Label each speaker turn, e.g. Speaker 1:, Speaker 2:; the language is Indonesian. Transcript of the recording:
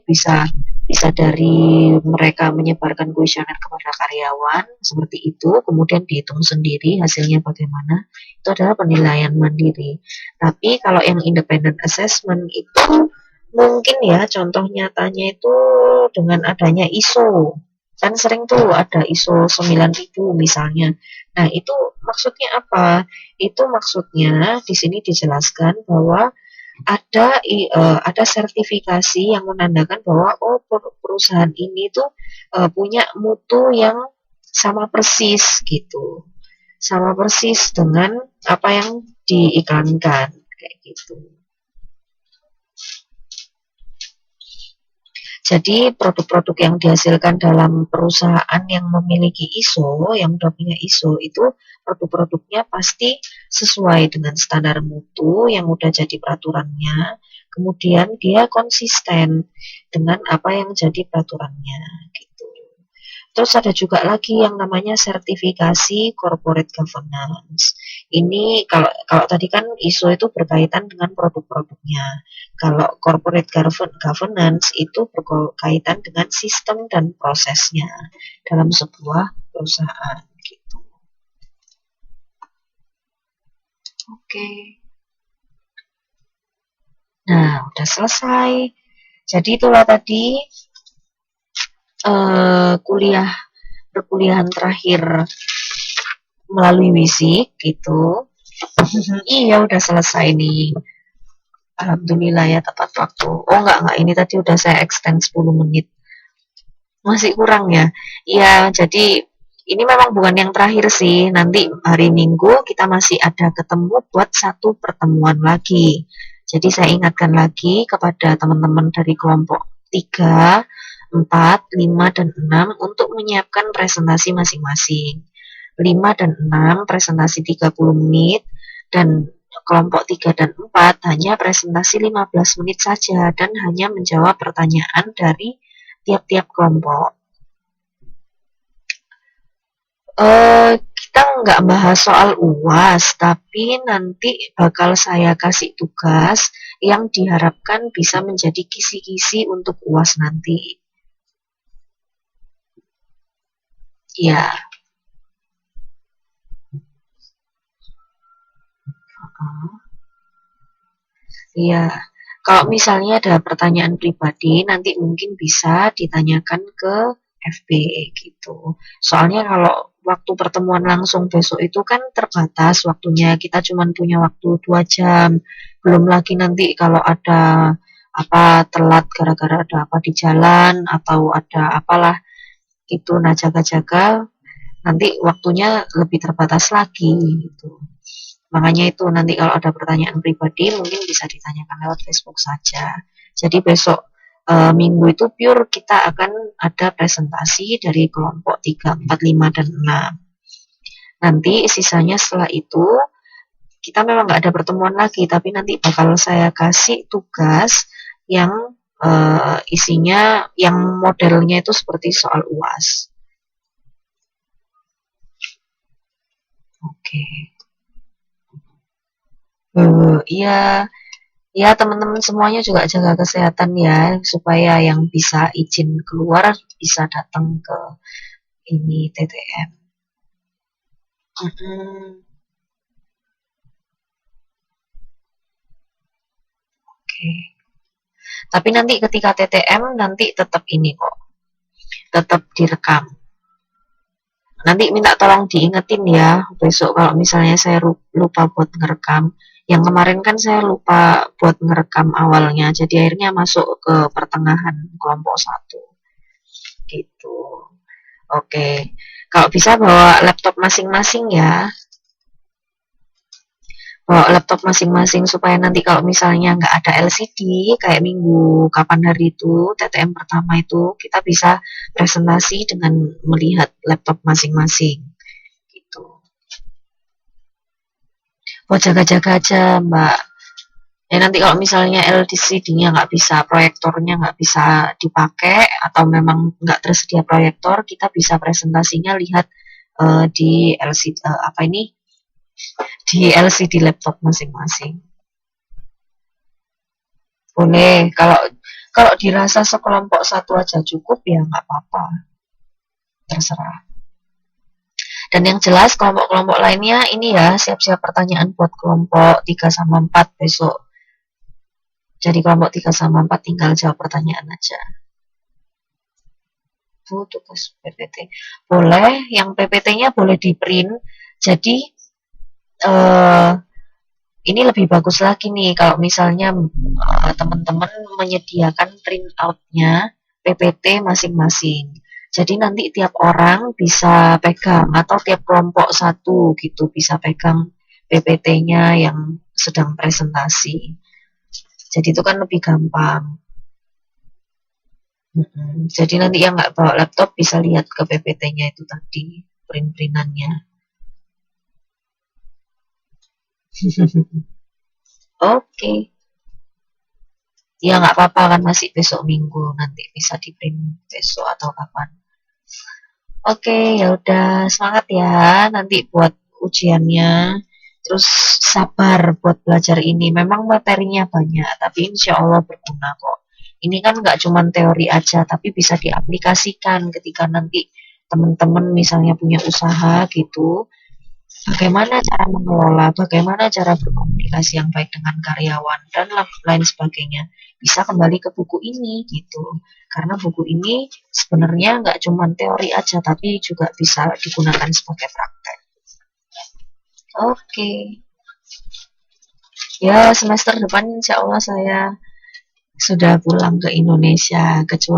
Speaker 1: bisa bisa dari mereka menyebarkan kuesioner kepada karyawan seperti itu, kemudian dihitung sendiri hasilnya bagaimana. Itu adalah penilaian mandiri. Tapi kalau yang independent assessment itu mungkin ya contoh nyatanya itu dengan adanya ISO. Kan sering tuh ada ISO 9000 misalnya. Nah, itu maksudnya apa? Itu maksudnya di sini dijelaskan bahwa ada sertifikasi yang menandakan bahwa oh perusahaan ini tuh punya mutu yang sama persis gitu, sama persis dengan apa yang diiklankan kayak gitu. Jadi produk-produk yang dihasilkan dalam perusahaan yang memiliki ISO, yang udah punya ISO itu produk-produknya pasti sesuai dengan standar mutu yang udah jadi peraturannya. Kemudian dia konsisten dengan apa yang jadi peraturannya gitu. Terus ada juga lagi yang namanya sertifikasi corporate governance. Ini kalau kalau tadi kan ISO itu berkaitan dengan produk-produknya. Kalau corporate governance itu berkaitan dengan sistem dan prosesnya dalam sebuah perusahaan gitu. Oke. Nah, udah selesai. Jadi itulah tadi kuliah perkuliahan terakhir melalui Wisik gitu. Iya udah selesai nih. Alhamdulillah ya tepat waktu. Oh enggak, ini tadi udah saya extend 10 menit. Masih kurang ya? Iya, jadi ini memang bukan yang terakhir sih. Nanti hari Minggu kita masih ada ketemu buat satu pertemuan lagi. Jadi saya ingatkan lagi kepada teman-teman dari kelompok 3, 4, 5, dan 6 untuk menyiapkan presentasi masing-masing. 5 dan 6 presentasi 30 menit dan kelompok 3 dan 4 hanya presentasi 15 menit saja dan hanya menjawab pertanyaan dari tiap-tiap kelompok. Kita nggak bahas soal UAS, tapi nanti bakal saya kasih tugas yang diharapkan bisa menjadi kisi-kisi untuk UAS nanti. Ya, iya. Kalau misalnya ada pertanyaan pribadi, nanti mungkin bisa ditanyakan ke FB gitu. Soalnya kalau waktu pertemuan langsung besok itu kan terbatas waktunya. Kita cuma punya waktu 2 jam. Belum lagi nanti kalau ada apa telat gara-gara ada apa di jalan atau ada apalah itu, nah jaga-jaga nanti waktunya lebih terbatas lagi gitu. Makanya itu nanti kalau ada pertanyaan pribadi mungkin bisa ditanyakan lewat Facebook saja. Jadi besok minggu itu pure kita akan ada presentasi dari kelompok 3, 4, 5, dan 6. Nanti sisanya setelah itu kita memang nggak ada pertemuan lagi, tapi nanti bakal saya kasih tugas yang isinya yang modelnya itu seperti soal UAS. Oke. Iya, ya teman-teman semuanya juga jaga kesehatan ya, supaya yang bisa izin keluar bisa datang ke ini TTM. Mm-mm. Oke. Tapi nanti ketika TTM nanti tetap ini kok, tetap direkam. Nanti minta tolong diingetin ya besok kalau misalnya saya lupa buat ngerekam. Yang kemarin kan saya lupa buat ngerekam awalnya, jadi akhirnya masuk ke pertengahan kelompok 1. Gitu. Oke. Kalau bisa bawa laptop masing-masing ya. Bawa laptop masing-masing supaya nanti kalau misalnya nggak ada LCD kayak minggu kapan hari itu TTM pertama itu kita bisa presentasi dengan melihat laptop masing-masing gitu. Buat jaga-jaga aja Mbak. Ya nanti kalau misalnya LCD-nya nggak bisa, proyektornya nggak bisa dipakai atau memang nggak tersedia proyektor, kita bisa presentasinya lihat di LCD apa ini di LCD laptop masing-masing. Boleh. Kalau Kalau dirasa sekelompok satu aja cukup ya nggak apa-apa, terserah. Dan yang jelas kelompok-kelompok lainnya ini ya siap-siap pertanyaan buat kelompok 3 sama 4 besok. Jadi kelompok 3 sama 4 tinggal jawab pertanyaan aja. Tugas PPT. Boleh, yang PPT-nya boleh di print. Jadi eh, ini lebih bagus lagi nih kalau misalnya teman-teman menyediakan print out-nya PPT masing-masing. Jadi nanti tiap orang bisa pegang atau tiap kelompok satu gitu bisa pegang PPT-nya yang sedang presentasi. Jadi itu kan lebih gampang. Jadi nanti yang nggak bawa laptop bisa lihat ke PPT-nya itu tadi, print-printannya. Oke. Ya nggak apa-apa kan masih besok minggu, nanti bisa di print besok atau kapan. Oke, ya udah semangat ya nanti buat ujiannya. Terus sabar buat belajar ini. Memang materinya banyak, tapi insya Allah berguna kok. Ini kan nggak cuma teori aja, tapi bisa diaplikasikan ketika nanti teman-teman misalnya punya usaha gitu. Bagaimana cara mengelola, bagaimana cara berkomunikasi yang baik dengan karyawan, dan lain sebagainya. Bisa kembali ke buku ini gitu. Karena buku ini sebenarnya nggak cuma teori aja, tapi juga bisa digunakan sebagai praktek. Oke. Ya, semester depan insya Allah saya sudah pulang ke Indonesia. Kecuali